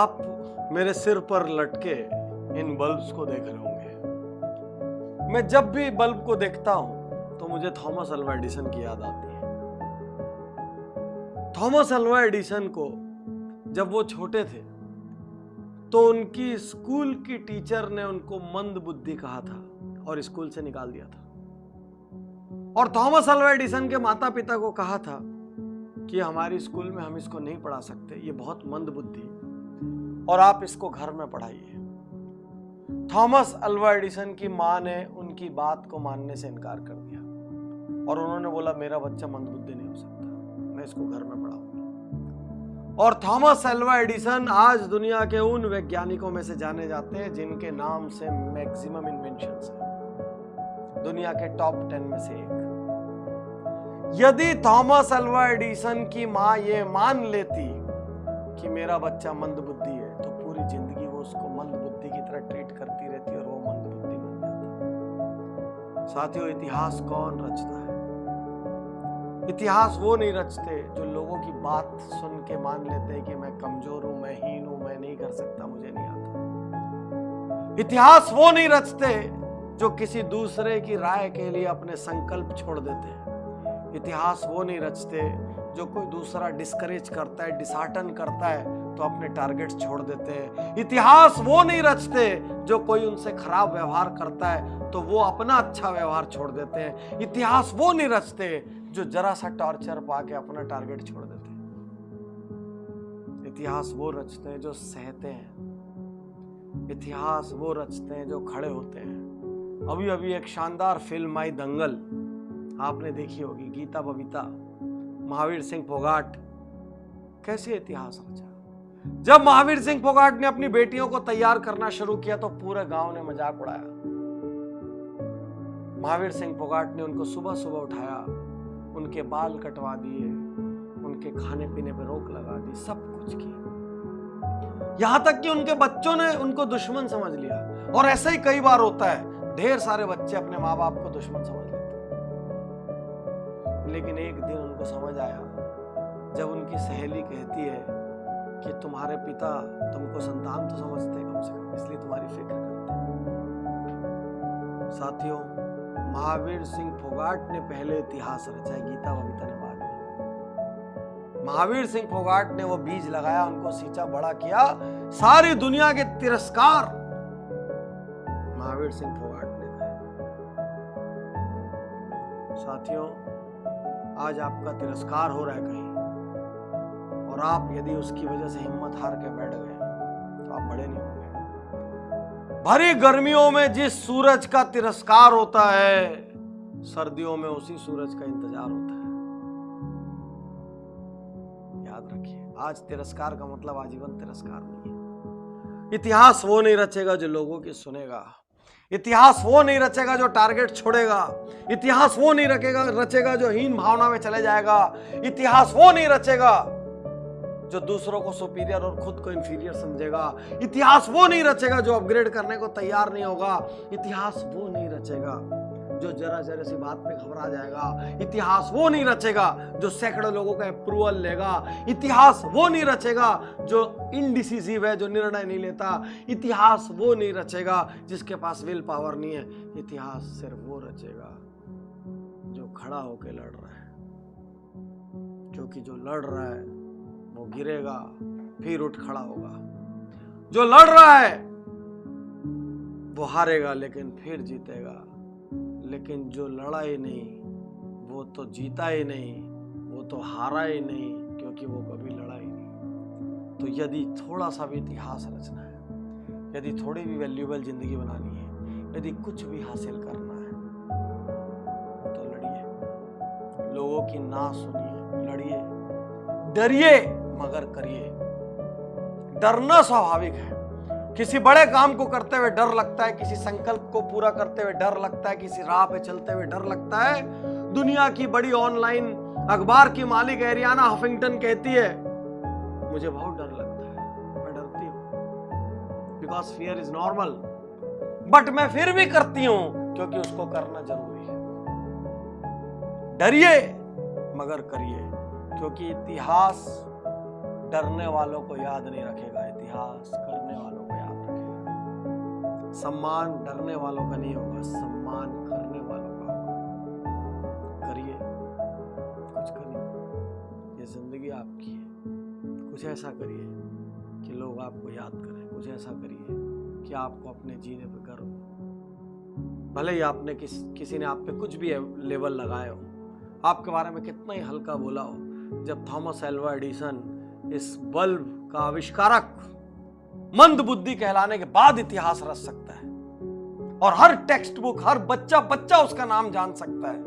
आप मेरे सिर पर लटके इन बल्ब्स को देख रहे होंगे। मैं जब भी बल्ब को देखता हूं तो मुझे थॉमस अल्वा एडिसन की याद आती है। थॉमस अल्वा एडिसन को जब वो छोटे थे तो उनकी स्कूल की टीचर ने उनको मंद बुद्धि कहा था और स्कूल से निकाल दिया था। और थॉमस अल्वा एडिसन के माता पिता को कहा था कि हमारी स्कूल में हम इसको नहीं पढ़ा सकते, ये बहुत मंद बुद्धि और आप इसको घर में पढ़ाइए। थॉमस अल्वा एडिसन की मां ने उनकी बात को मानने से इनकार कर दिया और उन्होंने बोला मेरा बच्चा मंद बुद्धि नहीं हो सकता, मैं इसको घर में पढ़ाऊंगी। और थॉमस अल्वा एडिसन आज दुनिया के उन वैज्ञानिकों में से जाने जाते हैं जिनके नाम से मैक्सिमम इन्वेंशंस हैं, दुनिया के टॉप 10 में से एक। यदि थॉमस अल्वा एडिसन की मां ये मान लेती कि मेरा बच्चा मंद बुद्धि है तो पूरी जिंदगी वो उसको मंद बुद्धि की तरह ट्रीट करती रहती और वो मंद बुद्धि बन जाता। साथियों, इतिहास कौन रचता है? इतिहास वो नहीं रचते जो लोगों की बात सुन के मान लेते हैं कि मैं कमजोर हूं, मैं हीन हूं, मैं नहीं कर सकता, मुझे नहीं आता। इतिहास वो नहीं रचते जो किसी दूसरे की राय के लिए अपने संकल्प छोड़ देते हैं। इतिहास वो नहीं रचते जो कोई दूसरा डिस्करेज करता है, डिसहार्टन करता है तो अपने टारगेट्स छोड़ देते हैं। इतिहास वो नहीं रचते जो कोई उनसे खराब व्यवहार करता है तो वो अपना अच्छा व्यवहार छोड़ देते हैं। इतिहास वो नहीं रचते जो जरा सा टॉर्चर पाके अपना टारगेट छोड़ देते हैं। इतिहास वो रचते हैं जो सहते हैं। इतिहास वो रचते हैं जो खड़े होते हैं। अभी अभी एक शानदार फिल्म आई दंगल, आपने देखी होगी। गीता बबीता, महावीर सिंह फोगाट, कैसे इतिहास रचा। जब महावीर सिंह फोगाट ने अपनी बेटियों को तैयार करना शुरू किया तो पूरे गांव ने मजाक उड़ाया। महावीर सिंह फोगाट ने उनको सुबह सुबह उठाया, उनके बाल कटवा दिए, उनके खाने पीने पर रोक लगा दी, सब कुछ किया। यहां तक कि उनके बच्चों ने उनको दुश्मन समझ लिया। और ऐसा ही कई बार होता है, ढेर सारे बच्चे अपने माँ बाप को दुश्मन समझ लेते। लेकिन एक दिन उनको समझ आया जब उनकी सहेली कहती है कि तुम्हारे पिता तुमको संतान तो समझते हैं कम से कम, इसलिए तुम्हारी फिक्र करते हैं। साथियों, महावीर सिंह फोगाट ने पहले इतिहास रचा है, गीता बबीता ने बाद में। महावीर सिंह फोगाट ने वो बीज लगाया, उनको सींचा, बड़ा किया, सारी दुनिया के तिरस्कार महावीर सिंह फोगाट ने किया। साथियों, आज आपका तिरस्कार हो रहा है कहीं और आप यदि उसकी वजह से हिम्मत हार के बैठ गए तो आप बड़े नहीं होंगे। भरी गर्मियों में जिस सूरज का तिरस्कार होता है, सर्दियों में उसी सूरज का इंतजार होता है। याद रखिए, आज तिरस्कार का मतलब आजीवन तिरस्कार नहीं है। इतिहास वो नहीं रचेगा जो लोगों की सुनेगा। इतिहास वो नहीं रचेगा जो टारगेट छोड़ेगा। इतिहास वो नहीं रचेगा जो हीन भावना में चले जाएगा। इतिहास वो नहीं रचेगा जो दूसरों को सुपीरियर और खुद को इंफीरियर समझेगा। इतिहास वो नहीं रचेगा जो अपग्रेड करने को तैयार नहीं होगा। इतिहास वो नहीं रचेगा जो जरा जरा सी बात पे घबरा जाएगा। इतिहास वो नहीं रचेगा जो सैकड़ों लोगों का अप्रूवल लेगा। इतिहास वो नहीं रचेगा जो इनडिसिसिव है, जो निर्णय नहीं लेता। इतिहास वो नहीं रचेगा जिसके पास विल पावर नहीं है। इतिहास सिर्फ वो रचेगा जो खड़ा होकर लड़ रहा है, क्योंकि जो लड़ रहा है वो गिरेगा फिर उठ खड़ा होगा। जो लड़ रहा है वो हारेगा लेकिन फिर जीतेगा। लेकिन जो लड़ा ही नहीं वो तो जीता ही नहीं, वो तो हारा ही नहीं, क्योंकि वो कभी लड़ा ही नहीं। तो यदि थोड़ा सा भी इतिहास रचना है, यदि थोड़ी भी वैल्यूएबल जिंदगी बनानी है, यदि कुछ भी हासिल करना है तो लड़िए। लोगों की ना सुनिए, लड़िए। डरिए मगर करिए। डरना स्वाभाविक है। किसी बड़े काम को करते हुए डर लगता है, किसी संकल्प को पूरा करते हुए डर लगता है, किसी राह पे चलते हुए डर लगता है। दुनिया की बड़ी ऑनलाइन अखबार की मालिक एरियाना हफिंगटन कहती है, मुझे बहुत डर लगता है, मैं डरती हूं, because fear is normal, but मैं फिर भी करती हूं क्योंकि उसको करना जरूरी है। डरिए मगर करिए, क्योंकि इतिहास डरने वालों को याद नहीं रखेगा, इतिहास करने वालों को याद रखेगा। सम्मान डरने वालों का नहीं होगा, सम्मान करने वालों का होगा। करिए, कुछ करिए, ये जिंदगी आपकी है। कुछ ऐसा करिए कि लोग आपको याद करें, कुछ ऐसा करिए कि आपको अपने जीने पे गर्व हो। भले ही आपने किसी ने आप पे कुछ भी लेबल लगाए हो, आपके बारे में कितना ही हल्का बोला हो, जब थॉमस एल्वा एडिसन इस बल्ब का आविष्कारक मंद बुद्धि कहलाने के बाद इतिहास रच सकता है और हर टेक्स्ट बुक, हर बच्चा उसका नाम जान सकता है,